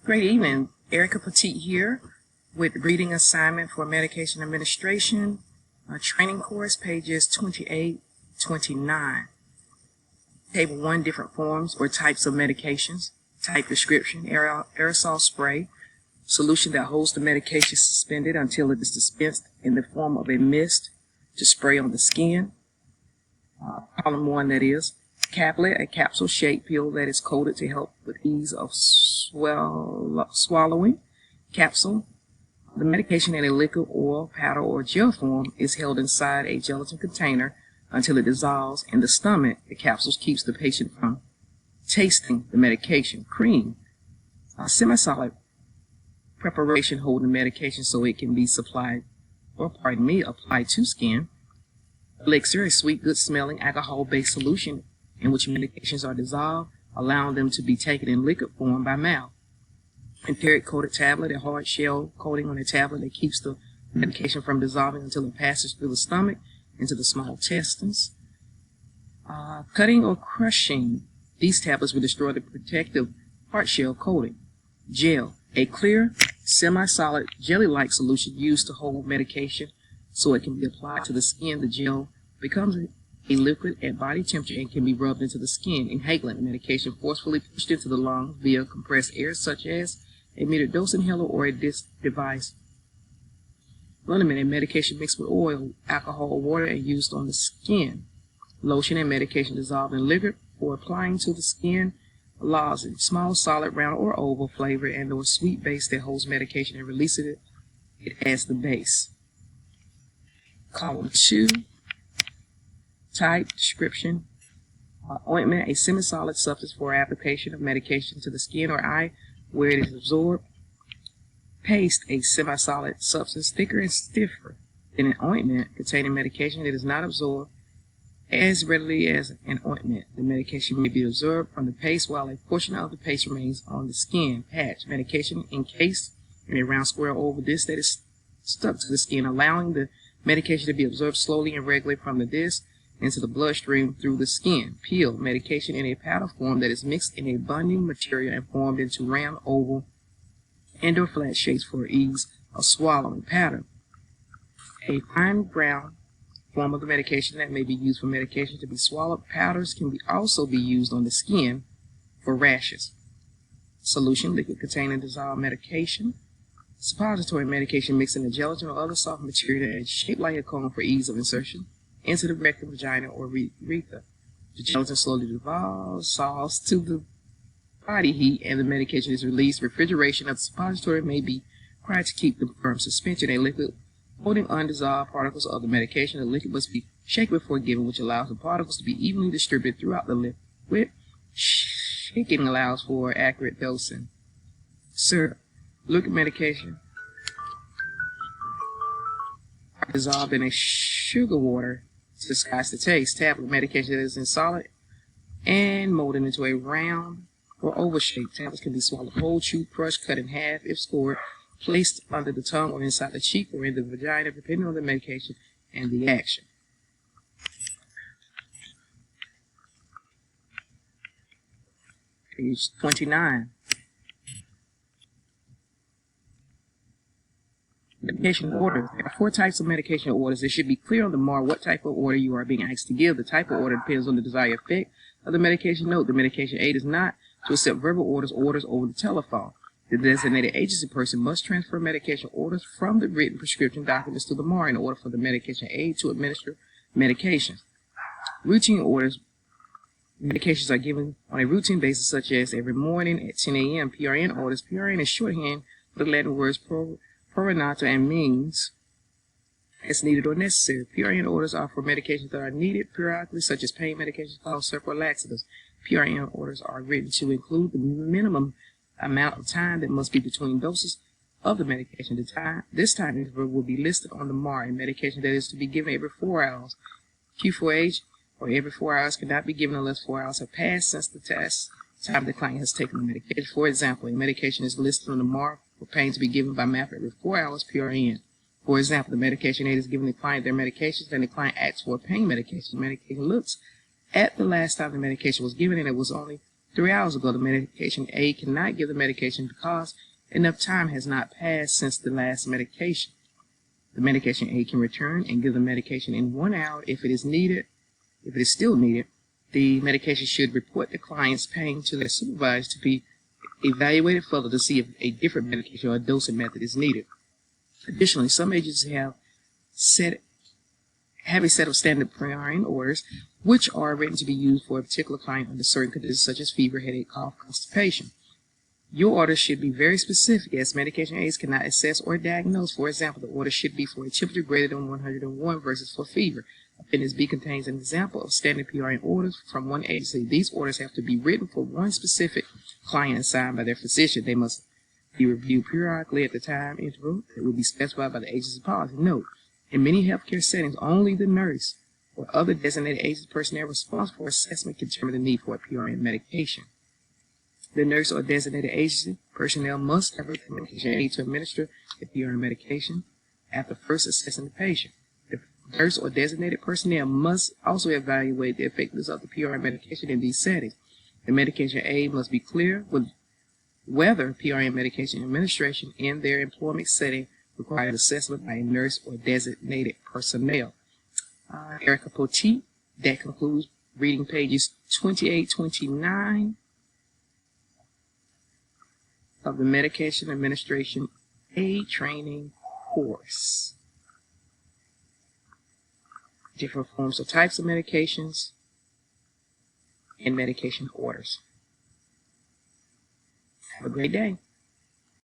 Great evening. Erica Petit here with reading assignment for medication administration, training course, pages 28, 29. Table 1, different forms or types of medications. Type description, aerosol spray, solution that holds the medication suspended until it is dispensed in the form of a mist to spray on the skin. Column 1, that is. Caplet, a capsule-shaped pill that is coated to help with ease of swallowing. Capsule, the medication in a liquid, oil, powder, or gel form is held inside a gelatin container until it dissolves in the stomach. The capsules keeps the patient from tasting the medication. Cream, a semi-solid preparation holding the medication so it can be applied to skin. Elixir, a sweet, good-smelling, alcohol-based solution in which medications are dissolved, allowing them to be taken in liquid form by mouth. Enteric coated tablet, a hard shell coating on a tablet that keeps the medication from dissolving until it passes through the stomach into the small intestines. Cutting or crushing these tablets will destroy the protective hard shell coating. Gel, a clear, semi-solid, jelly-like solution used to hold medication so it can be applied to the skin. The gel becomes a liquid at body temperature and can be rubbed into the skin. Inhalant, the medication forcefully pushed into the lungs via compressed air, such as a metered dose inhaler or a disc device. Liniment, a medication mixed with oil, alcohol, or water and used on the skin. Lotion, a medication dissolved in liquid for applying to the skin. Lozenge, small, solid, round, or oval, flavor and or sweet base that holds medication and releases it as the base. Column 2. Type, description, ointment, a semi-solid substance for application of medication to the skin or eye where it is absorbed. Paste, a semi-solid substance thicker and stiffer than an ointment containing medication that is not absorbed as readily as an ointment. The medication may be absorbed from the paste while a portion of the paste remains on the skin. Patch, medication encased in a round square oval disc that is stuck to the skin, allowing the medication to be absorbed slowly and regularly from the disc into the bloodstream through the skin. Peel, medication in a powder form that is mixed in a bonding material and formed into round, oval, and or flat shapes for ease of swallowing. Powder, a fine ground form of the medication that may be used for medication to be swallowed. Powders can also be used on the skin for rashes. Solution, liquid containing dissolved medication. Suppository, medication mixed in a gelatin or other soft material and shaped like a cone for ease of insertion into the rectum, vagina, or urethra. The gelatin slowly dissolves to the body heat and the medication is released. Refrigeration of the suppository may be required to keep the firm suspension. A liquid holding undissolved particles of the medication. The liquid must be shaken before given, which allows the particles to be evenly distributed throughout the liquid. Shaking allows for accurate dosing. Syrup, liquid medication are dissolved in a sugar water to disguise the taste. Tablet, medication that is in solid and molded into a round or oval shape. Tablets can be swallowed whole, chewed, crushed, cut in half if scored, placed under the tongue or inside the cheek or in the vagina, depending on the medication and the action. Page 29. Medication order. There are 4 types of medication orders. It should be clear on the mark what type of order you are being asked to give. The type of order depends on the desired effect of the medication. Note, the medication aid is not to accept verbal orders over the telephone. The designated agency person must transfer medication orders from the written prescription documents to the MAR in order for the medication aid to administer medications. Routine orders. Medications are given on a routine basis, such as every morning at 10 a.m. PRN orders. PRN is shorthand for the Latin words pro rata and means as needed or necessary. PRN orders are for medications that are needed periodically, such as pain medications, cough syrup, or laxatives. PRN orders are written to include the minimum amount of time that must be between doses of the medication. This time interval will be listed on the MAR. A medication that is to be given every 4 hours. Q4H or every 4 hours cannot be given unless 4 hours have passed since the time the client has taken the medication. For example, a medication is listed on the MAR for pain to be given by mouth every 4 hours PRN. For example, the medication aid is giving the client their medications, and the client asks for a pain medication. The medication looks at the last time the medication was given, and it was only 3 hours ago. The medication aide cannot give the medication because enough time has not passed since the last medication. The medication aide can return and give the medication in 1 hour if it is needed. If it is still needed, the medication should report the client's pain to their supervisor to be evaluated further to see if a different medication or dosing method is needed. Additionally, some agencies have a set of standard PRN orders, which are written to be used for a particular client under certain conditions such as fever, headache, cough, constipation. Your order should be very specific, as medication aides cannot assess or diagnose. For example, the order should be for a temperature greater than 101 versus for fever. Appendix B contains an example of standard PRN orders from one agency. These orders have to be written for one specific client and signed by their physician. They must be reviewed periodically at the time interval that will be specified by the agency policy. Note, in many healthcare settings, only the nurse or other designated agency personnel responsible for assessment can determine the need for a PRN medication. The nurse or designated agency personnel must direct the medication aide to administer the PRN medication after first assessing the patient. The nurse or designated personnel must also evaluate the effectiveness of the PRN medication in these settings. The medication aide must be clear with whether PRN medication administration in their employment setting requires assessment by a nurse or designated personnel. Erica Poteet, that concludes reading pages 28-29 of the Medication Administration Aide Training course. Different forms or types of medications and medication orders. Have a great day.